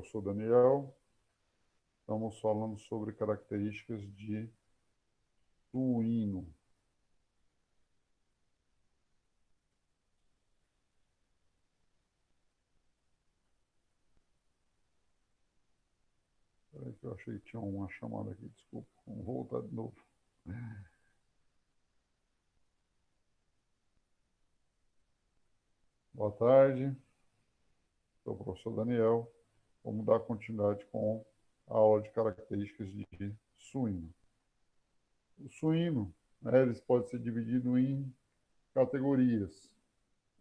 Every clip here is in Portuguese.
professor Daniel. Estamos falando sobre características de suíno. Peraí que eu achei que tinha uma chamada aqui, desculpa. Vamos voltar de novo. Boa tarde, sou o professor Daniel. Vamos dar continuidade com a aula de características de suíno. O suíno, né, eles podem ser divididos em categorias.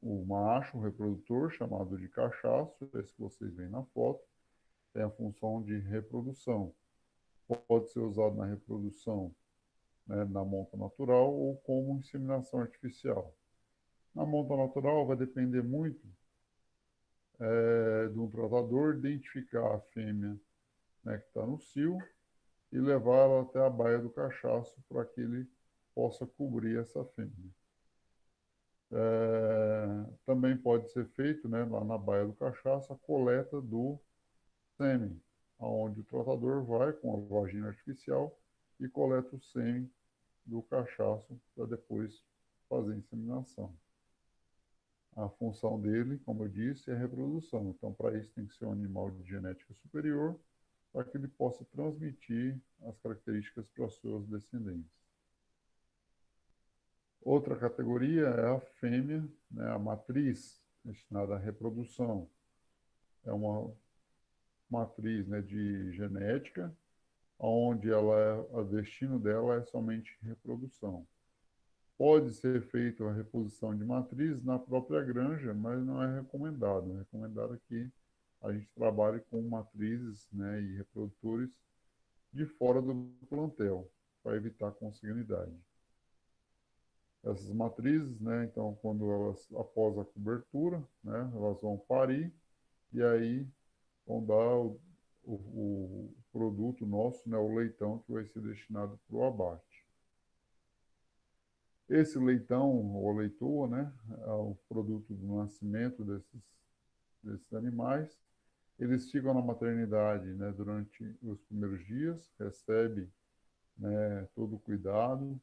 O macho, o reprodutor, chamado de cachaço, esse que vocês veem na foto, tem a função de reprodução. Pode ser usado na reprodução, né, na monta natural ou como inseminação artificial. Na monta natural vai depender muito de um tratador identificar a fêmea, né, que está no cio e levar ela até a baia do cachaço para que ele possa cobrir essa fêmea. Também pode ser feito, né, lá na baia do cachaço a coleta do sêmen, onde o tratador vai com a vagina artificial e coleta o sêmen do cachaço para depois fazer a inseminação. A função dele, como eu disse, é a reprodução. Então, para isso tem que ser um animal de genética superior, para que ele possa transmitir as características para os seus descendentes. Outra categoria é a fêmea, né, a matriz, destinada à reprodução. É uma matriz, né, de genética, onde o destino dela é somente reprodução. Pode ser feita a reposição de matriz na própria granja, mas não é recomendado. É recomendado que a gente trabalhe com matrizes, né, e reprodutores de fora do plantel, para evitar consanguinidade. Essas matrizes, né, então, quando elas, após a cobertura, né, elas vão parir e aí vão dar o produto nosso, né, o leitão, que vai ser destinado para o abate. Esse leitão, ou leitoa, né, é o produto do nascimento desses animais. Eles ficam na maternidade, né, durante os primeiros dias, recebe, né, todo o cuidado,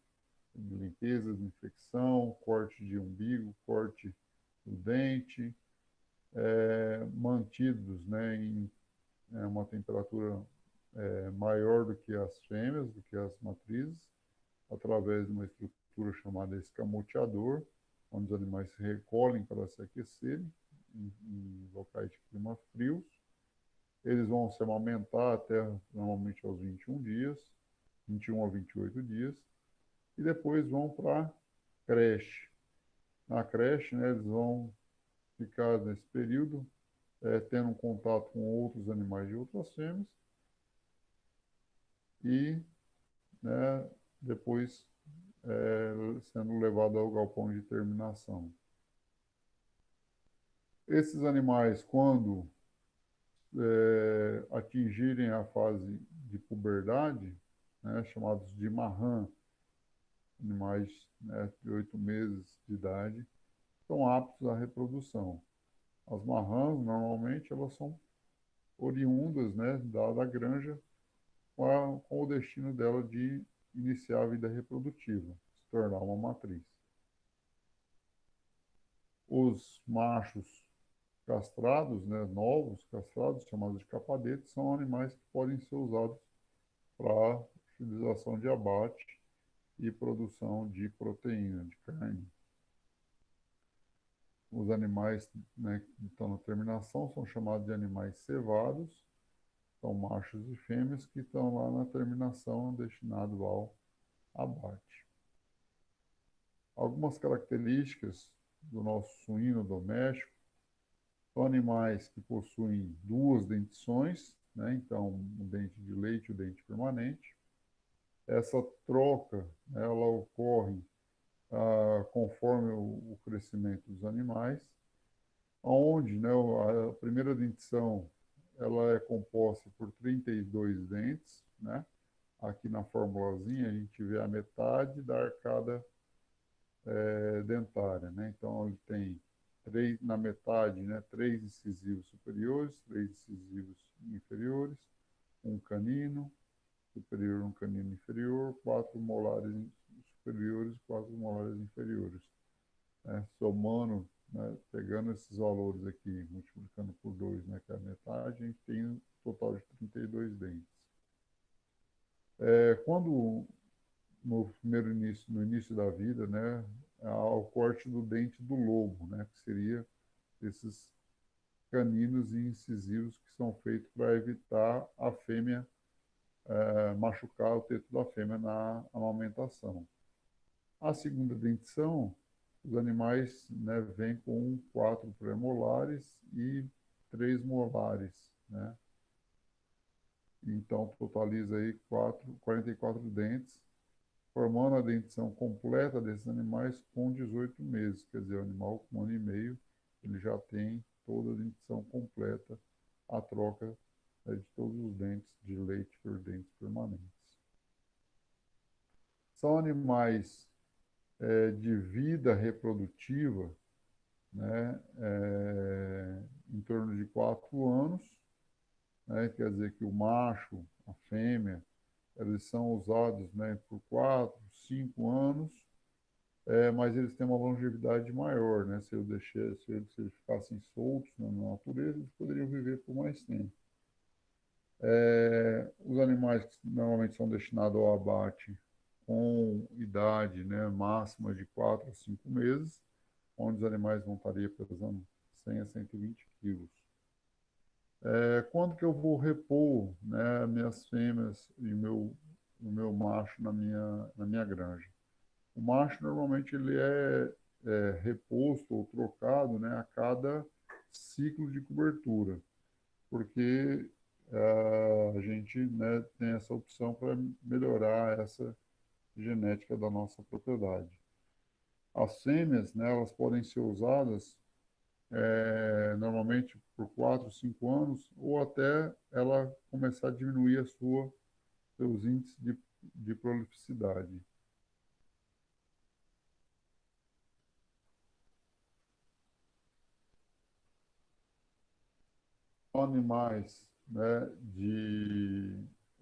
de limpeza, de infecção, corte de umbigo, corte do dente, mantidos, né, em uma temperatura maior do que as fêmeas, do que as matrizes, através de uma estrutura chamada escamoteador, onde os animais se recolhem para se aquecerem em locais de clima frios. Eles vão se amamentar até normalmente aos 21 dias, 21 a 28 dias, e depois vão para a creche. Na creche, né, eles vão ficar nesse período tendo um contato com outros animais de outras fêmeas e, né, depois sendo levado ao galpão de terminação. Esses animais, quando atingirem a fase de puberdade, né, chamados de marrã, animais, né, de 8 meses de idade, são aptos à reprodução. As marrãs, normalmente, elas são oriundas, né, da granja com o destino dela de iniciar a vida reprodutiva, se tornar uma matriz. Os machos castrados, né, novos castrados, chamados de capadetes, são animais que podem ser usados para utilização de abate e produção de proteína, de carne. Os animais, né, que estão na terminação são chamados de animais cevados, são machos e fêmeas que estão lá na terminação destinados ao abate. Algumas características do nosso suíno doméstico são animais que possuem duas dentições, né? Então, o dente de leite e o dente permanente. Essa troca, né, ela ocorre conforme o crescimento dos animais, onde, né, a primeira dentição ela é composta por 32 dentes, né? Aqui na formulazinha a gente vê a metade da arcada dentária, né? Então ele tem na metade, né, 3 incisivos superiores, 3 incisivos inferiores, um canino superior, um canino inferior, 4 molares superiores, 4 molares inferiores. Né? Somando, né, pegando esses valores aqui, multiplicando por 2, né, que é a metade, a gente tem um total de 32 dentes. Quando no início da vida, né, há o corte do dente do lobo, né, que seria esses caninos e incisivos que são feitos para evitar a fêmea machucar o teto da fêmea na amamentação. A segunda dentição, os animais, né, vêm com 4 premolares e 3 molares, né? Então, totaliza aí 44 dentes, formando a dentição completa desses animais com 18 meses. Quer dizer, o animal com 1 ano e meio, ele já tem toda a dentição completa, a troca, né, de todos os dentes de leite por dentes permanentes. São animais de vida reprodutiva, né, em torno de 4 anos, né, quer dizer que o macho, a fêmea, eles são usados, né, por 4, 5 anos, mas eles têm uma longevidade maior, né? Se eles ficassem soltos na natureza, eles poderiam viver por mais tempo. Os animais que normalmente são destinados ao abate com idade, né, máxima de 4 a 5 meses, onde os animais vão estar pesando 100 a 120 quilos. Quando que eu vou repor, né, minhas fêmeas e o meu macho na minha granja? O macho, normalmente, ele é reposto ou trocado, né, a cada ciclo de cobertura, porque a gente, né, tem essa opção para melhorar essa genética da nossa propriedade. As fêmeas, né, elas podem ser usadas normalmente por 4, 5 anos, ou até ela começar a diminuir seus índices de prolificidade. Animais, né,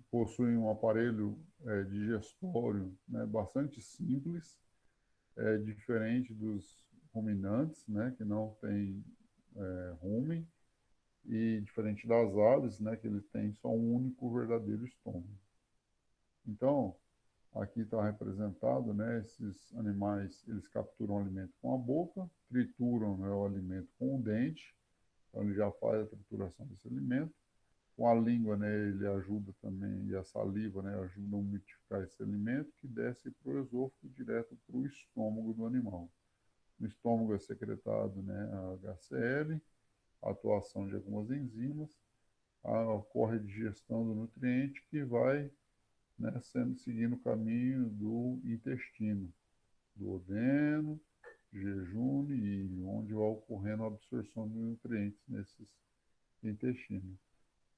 possuem um aparelho digestório, né, bastante simples, diferente dos ruminantes, né, que não têm rumen, e diferente das aves, né, que eles têm só um único verdadeiro estômago. Então, aqui está representado, né, esses animais, eles capturam o alimento com a boca, trituram, né, o alimento com o dente, então ele já faz a trituração desse alimento. Com a língua, né, ele ajuda também, e a saliva, né, ajuda a umidificar esse alimento que desce para o esôfago direto para o estômago do animal. No estômago é secretado, né, a HCl, a atuação de algumas enzimas, ocorre a digestão do nutriente que vai, né, seguindo o caminho do intestino, do odeno, jejune e íleon, onde vai ocorrendo a absorção de nutrientes nesses intestinos.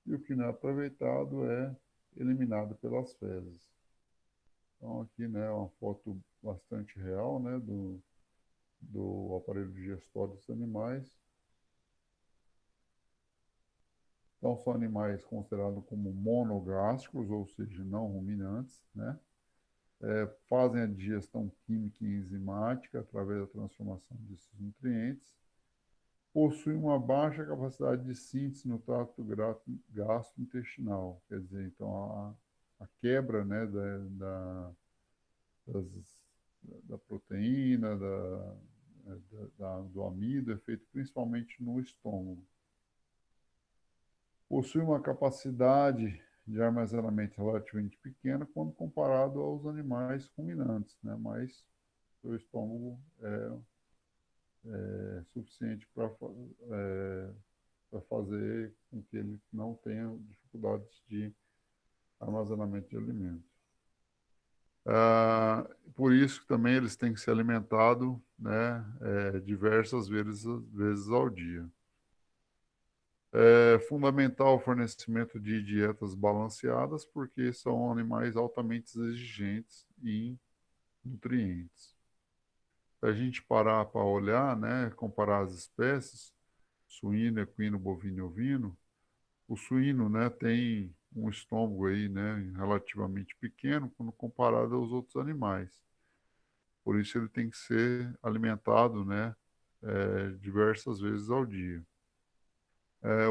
E o que não é aproveitado é eliminado pelas fezes. Então aqui, né, uma foto bastante real, né, do aparelho digestório dos animais. Então são animais considerados como monogástricos, ou seja, não ruminantes, né? Fazem a digestão química e enzimática através da transformação desses nutrientes, possuem uma baixa capacidade de síntese no trato gastrointestinal, quer dizer, então a quebra, né, das, da proteína, do amido é feito principalmente no estômago. Possui uma capacidade de armazenamento relativamente pequena quando comparado aos animais ruminantes, né? Mas o estômago é suficiente para fazer com que ele não tenha dificuldades de armazenamento de alimentos. Por isso que também eles têm que ser alimentados, né, diversas vezes ao dia. É fundamental o fornecimento de dietas balanceadas, porque são animais altamente exigentes em nutrientes. Se a gente parar para olhar, né, comparar as espécies, suíno, equino, bovino e ovino, O suíno, né, tem um estômago aí, né, relativamente pequeno quando comparado aos outros animais. Por isso ele tem que ser alimentado, né, diversas vezes ao dia.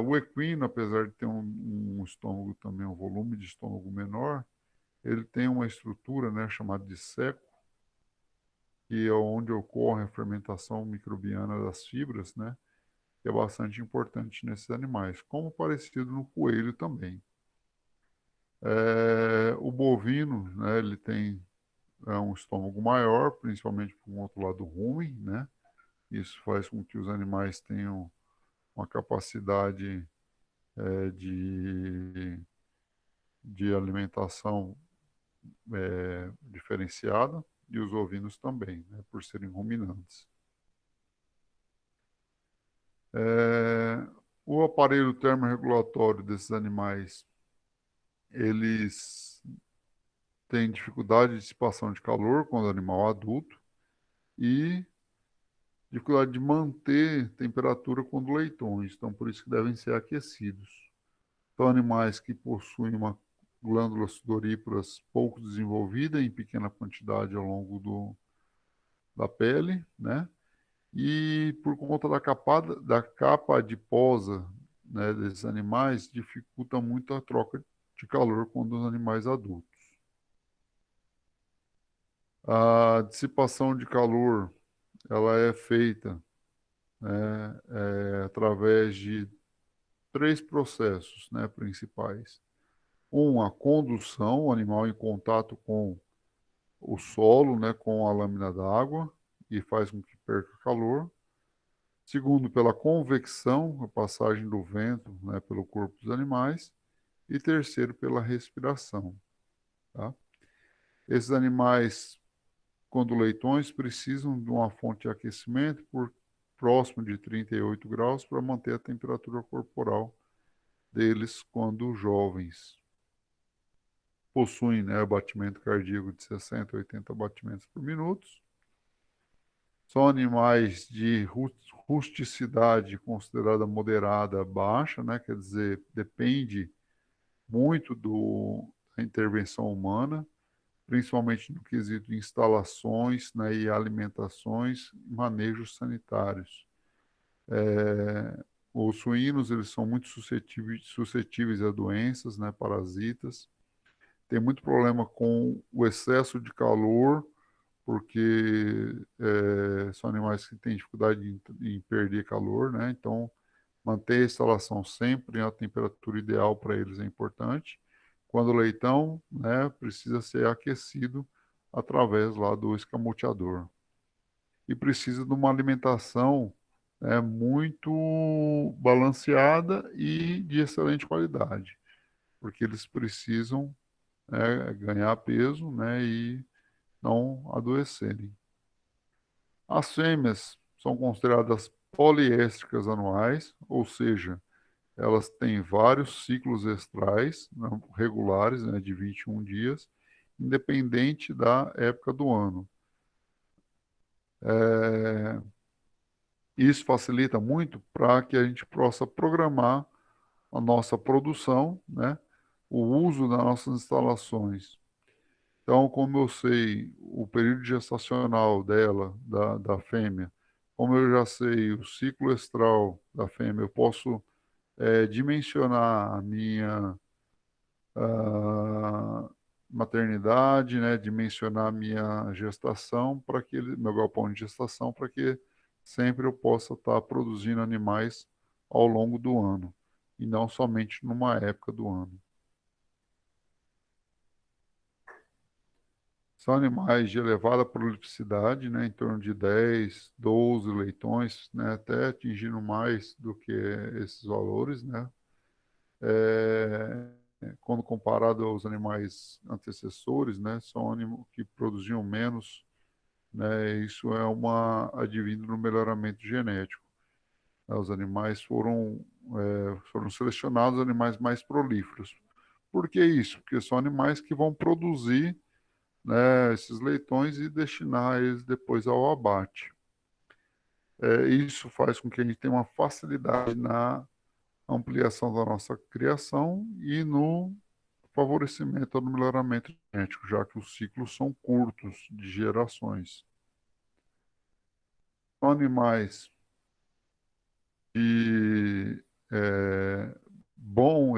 O equino, apesar de ter um estômago também, um volume de estômago menor, ele tem uma estrutura, né, chamada de ceco, que é onde ocorre a fermentação microbiana das fibras, né, que é bastante importante nesses animais, como parecido no coelho também. O bovino, né, ele tem um estômago maior, principalmente por um outro lado rumen, né? Isso faz com que os animais tenham uma capacidade de alimentação diferenciada, e os ovinos também, né, por serem ruminantes. É, o aparelho termorregulatório desses animais, eles têm dificuldade de dissipação de calor quando o animal é adulto e dificuldade de manter temperatura quando leitões, então por isso que devem ser aquecidos. São animais que possuem uma glândula sudoríparas pouco desenvolvida em pequena quantidade ao longo da pele, né? E por conta da capa adiposa, né, desses animais, dificulta muito a troca de calor quando os animais adultos. A dissipação de calor, ela é feita, né, através de três processos, né, principais. A condução, o animal em contato com o solo, né, com a lâmina d'água, e faz com que perca calor. Segundo, pela convecção, a passagem do vento, né, pelo corpo dos animais. E terceiro, pela respiração. Tá? Esses animais, quando leitões, precisam de uma fonte de aquecimento por próximo de 38 graus para manter a temperatura corporal deles quando jovens. Possuem, né, batimento cardíaco de 60 a 80 batimentos por minuto. São animais de rusticidade considerada moderada baixa, né? Quer dizer, depende muito da intervenção humana, principalmente no quesito de instalações, né, e alimentações e manejos sanitários. Os suínos, eles são muito suscetíveis a doenças, né, parasitas. Tem muito problema com o excesso de calor, porque são animais que têm dificuldade em perder calor, né? Então, manter a instalação sempre a temperatura ideal para eles é importante. Quando o leitão, né, precisa ser aquecido através lá do escamoteador. E precisa de uma alimentação muito balanceada e de excelente qualidade, porque eles precisam ganhar peso, né, e não adoecerem. As fêmeas são consideradas poliéstricas anuais, ou seja, elas têm vários ciclos estrais, né, regulares, né, de 21 dias, independente da época do ano. Isso facilita muito para que a gente possa programar a nossa produção, né, o uso das nossas instalações. Então, como eu sei o período gestacional dela, da fêmea, como eu já sei o ciclo estral da fêmea, eu posso dimensionar a minha maternidade, né, dimensionar a minha gestação para que meu galpão de gestação para que sempre eu possa estar produzindo animais ao longo do ano e não somente numa época do ano. São animais de elevada prolificidade, né, em torno de 10, 12 leitões, né, até atingindo mais do que esses valores, né, quando comparado aos animais antecessores, né, são animais que produziam menos, né, isso é advindo no melhoramento genético. Os animais foram selecionados animais mais prolíferos. Por que isso? Porque são animais que vão produzir, né, esses leitões e destinar eles depois ao abate. Isso faz com que a gente tenha uma facilidade na ampliação da nossa criação e no favorecimento ou no melhoramento genético, já que os ciclos são curtos de gerações. São animais de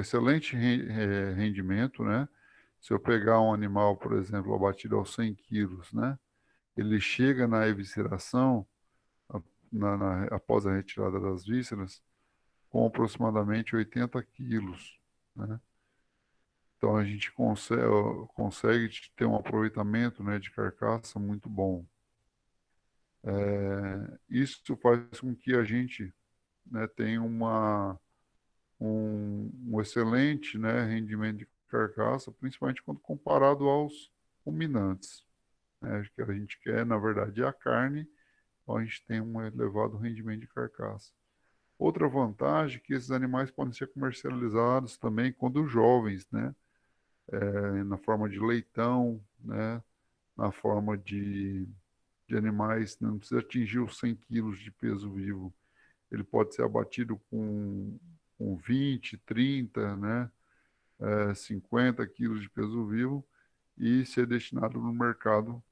excelente rendimento, né? Se eu pegar um animal, por exemplo, abatido aos 100 quilos, né? Ele chega na evisceração, a- após a retirada das vísceras, com aproximadamente 80 quilos, né? Então a gente consegue ter um aproveitamento, né, de carcaça muito bom. Isso faz com que a gente, né, tenha um excelente, né, rendimento de carcaça, principalmente quando comparado aos ruminantes, né? Acho que a gente quer, na verdade, é a carne, então a gente tem um elevado rendimento de carcaça. Outra vantagem é que esses animais podem ser comercializados também quando jovens, né? Na forma de leitão, né? Na forma de animais, não precisa atingir os 100 quilos de peso vivo. Ele pode ser abatido com 20, 30, né? 50 quilos de peso vivo e ser destinado no mercado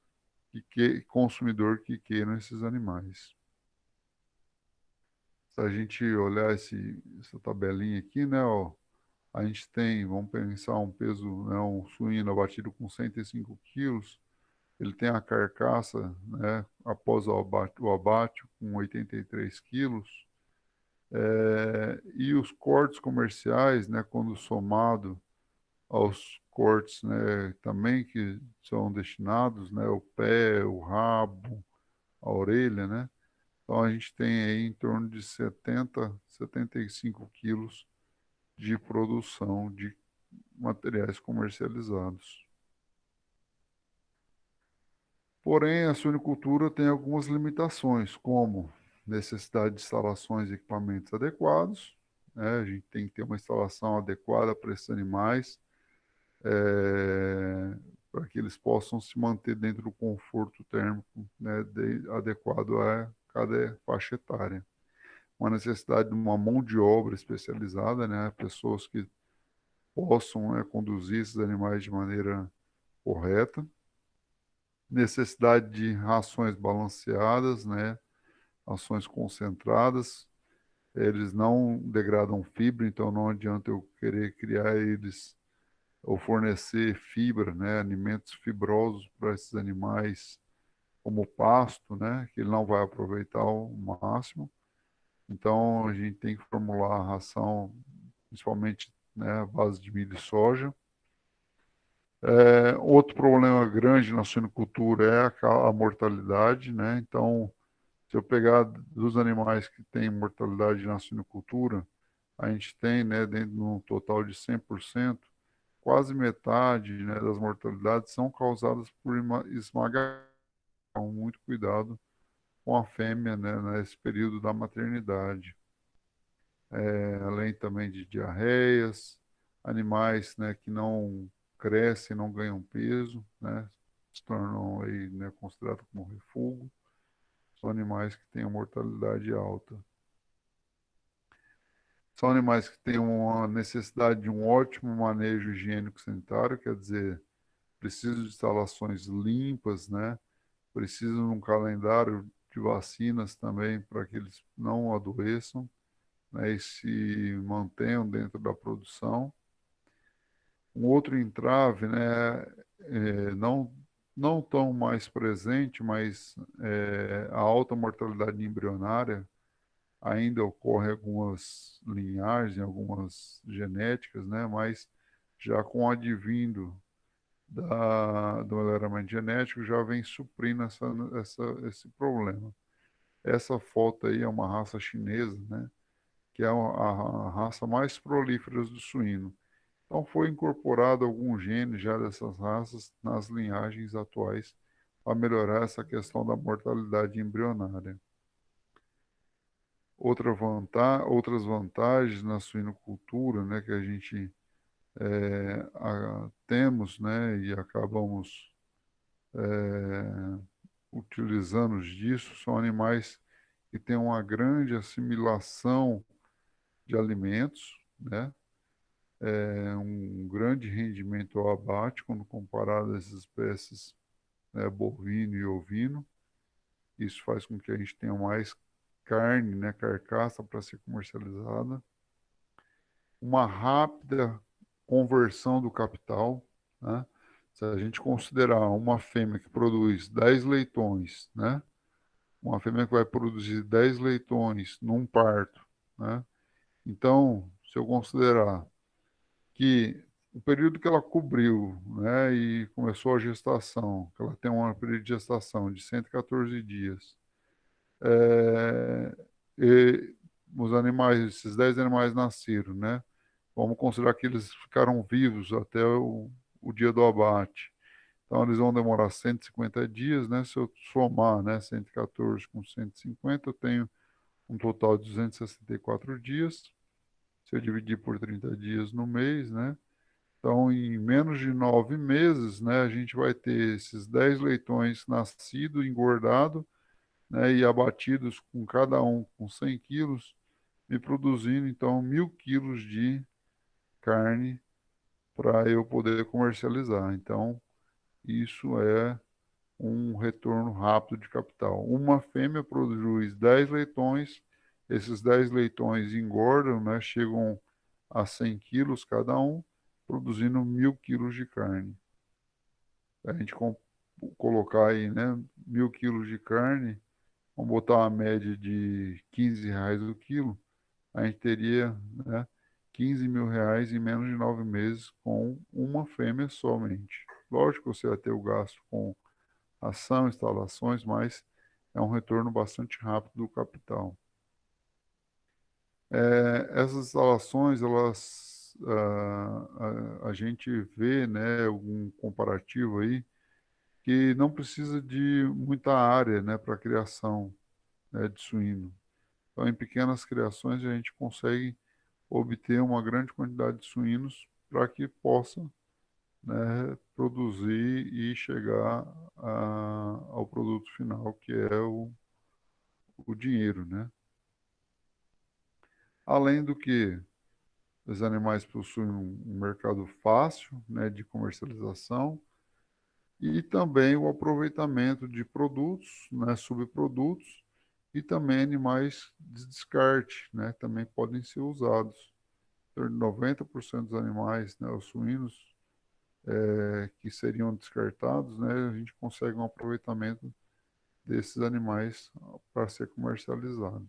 consumidor que queiram esses animais. Se a gente olhar essa tabelinha aqui, né, ó, a gente tem, vamos pensar um peso, né, um suíno abatido com 105 quilos, ele tem a carcaça, né, após o abate com 83 quilos, e os cortes comerciais, né, quando somado aos cortes, né, também que são destinados, né, o pé, o rabo, a orelha, né? Então a gente tem aí em torno de 75 quilos de produção de materiais comercializados. Porém, a suinicultura tem algumas limitações, como necessidade de instalações e equipamentos adequados, né? A gente tem que ter uma instalação adequada para esses animais, para que eles possam se manter dentro do conforto térmico, né, adequado a cada faixa etária. Uma necessidade de uma mão de obra especializada, né, pessoas que possam, né, conduzir esses animais de maneira correta. Necessidade de rações balanceadas, né, rações concentradas. Eles não degradam fibra, então não adianta eu querer criar eles ou fornecer fibra, né, alimentos fibrosos para esses animais, como o pasto, né, que ele não vai aproveitar ao máximo. Então a gente tem que formular a ração, principalmente, né, à base de milho e soja. Outro problema grande na suinocultura é a mortalidade, né? Então, se eu pegar dos animais que têm mortalidade na suinocultura, a gente tem, né, dentro de um total de 100%, quase metade, né, das mortalidades são causadas por esmagamento. Então, muito cuidado com a fêmea, né, nesse período da maternidade. Além também de diarreias, animais, né, que não crescem, não ganham peso, né, se tornam aí, né, considerados como refúgio. São animais que têm a mortalidade alta. São animais que têm uma necessidade de um ótimo manejo higiênico sanitário, quer dizer, precisam de instalações limpas, né? Precisam de um calendário de vacinas também para que eles não adoeçam, né, e se mantenham dentro da produção. Um outro entrave, né, não tão mais presente, mas a alta mortalidade embrionária ainda ocorre em algumas linhagens, em algumas genéticas, né, mas já com o advindo do melhoramento genético já vem suprindo esse problema. Essa foto aí é uma raça chinesa, né, que é a raça mais prolífera do suíno. Então foi incorporado alguns genes já dessas raças nas linhagens atuais para melhorar essa questão da mortalidade embrionária. Outras vantagens na suinocultura, né, que a gente temos, né, e acabamos utilizando disso, são animais que têm uma grande assimilação de alimentos, né? É um grande rendimento ao abate quando comparado às espécies, né, bovino e ovino. Isso faz com que a gente tenha mais carne, né, carcaça para ser comercializada. Uma rápida conversão do capital, né? Se a gente considerar uma fêmea que produz 10 leitões, né? Uma fêmea que vai produzir 10 leitões num parto, né? Então, se eu considerar que o período que ela cobriu, né, e começou a gestação, que ela tem um período de gestação de 114 dias, é, e os animais, esses 10 animais nasceram, né? Vamos considerar que eles ficaram vivos até o dia do abate. Então, eles vão demorar 150 dias, né? Se eu somar, né, 114 com 150, eu tenho um total de 264 dias. Se eu dividir por 30 dias no mês, né? Então, em menos de 9 meses, né, a gente vai ter esses 10 leitões nascidos, engordados, né, e abatidos com cada um com 100 quilos, me produzindo, então, 1.000 quilos de carne para eu poder comercializar. Então, isso é um retorno rápido de capital. Uma fêmea produz 10 leitões, esses 10 leitões engordam, né, chegam a 100 quilos cada um, produzindo 1.000 quilos de carne. A gente colocar aí, né, 1.000 quilos de carne, vamos botar uma média de R$ 15 o quilo, a gente teria, né, R$ 15.000 em menos de 9 meses com uma fêmea somente. Lógico que você vai ter o gasto com ação, instalações, mas é um retorno bastante rápido do capital. Essas instalações, elas, a gente vê, né, algum comparativo aí, que não precisa de muita área, né, para criação, né, de suíno. Então, em pequenas criações, a gente consegue obter uma grande quantidade de suínos para que possa, né, produzir e chegar ao produto final, que é o dinheiro, né? Além do que os animais possuem um mercado fácil, né, de comercialização e também o aproveitamento de produtos, né, subprodutos e também animais de descarte, né, também podem ser usados. Então, 90% dos animais, né, os suínos, que seriam descartados, né, a gente consegue um aproveitamento desses animais para ser comercializado.